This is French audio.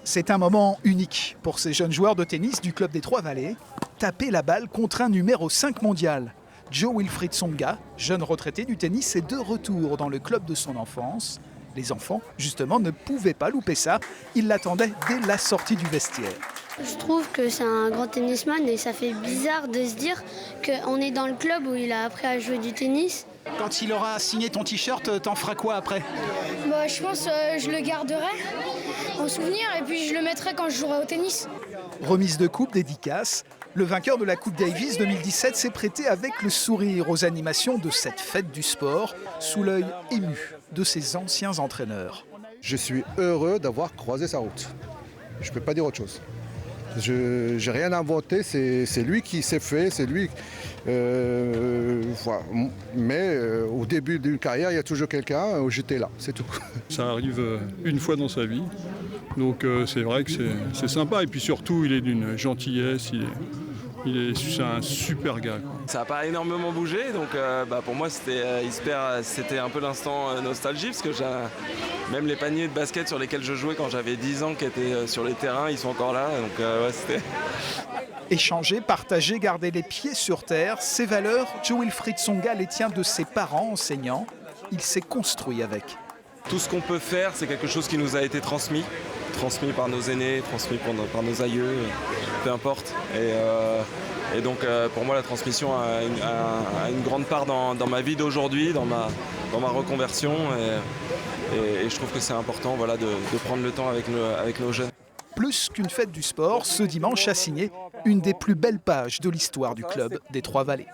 C'est un moment unique pour ces jeunes joueurs de tennis du club des Trois-Vallées. Taper la balle contre un numéro 5 mondial. Jo-Wilfried Tsonga, jeune retraité du tennis, est de retour dans le club de son enfance. Les enfants, justement, ne pouvaient pas louper ça. Ils l'attendaient dès la sortie du vestiaire. Je trouve que c'est un grand tennisman et ça fait bizarre de se dire qu'on est dans le club où il a appris à jouer du tennis. Quand il aura signé ton t-shirt, t'en feras quoi après ? Je pense que je le garderai en souvenir et puis je le mettrai quand je jouerai au tennis. Remise de coupe, dédicace. Le vainqueur de la Coupe Davis 2017 s'est prêté avec le sourire aux animations de cette fête du sport, sous l'œil ému de ses anciens entraîneurs. Je suis heureux d'avoir croisé sa route. Je ne peux pas dire autre chose. Je n'ai rien inventé, c'est lui qui s'est fait, c'est lui. Voilà. Mais au début d'une carrière, il y a toujours quelqu'un où j'étais là, c'est tout. Ça arrive une fois dans sa vie, donc c'est vrai que c'est sympa. Et puis surtout, il est d'une gentillesse, c'est un super gars, quoi. Ça n'a pas énormément bougé, donc pour moi c'était un peu l'instant nostalgie, parce que même les paniers de basket sur lesquels je jouais quand j'avais 10 ans qui étaient sur les terrains, ils sont encore là, donc c'était... Échanger, partager, garder les pieds sur terre, ces valeurs, Jo-Wilfried Tsonga les tient de ses parents enseignants. Il s'est construit avec. Tout ce qu'on peut faire, c'est quelque chose qui nous a été transmis par nos aînés, transmis par nos aïeux, peu importe. Et donc pour moi la transmission a une grande part dans ma vie d'aujourd'hui, dans ma reconversion. Et je trouve que c'est important, voilà, de prendre le temps avec nos jeunes. Plus qu'une fête du sport, ce dimanche a signé une des plus belles pages de l'histoire du club des Trois-Vallées.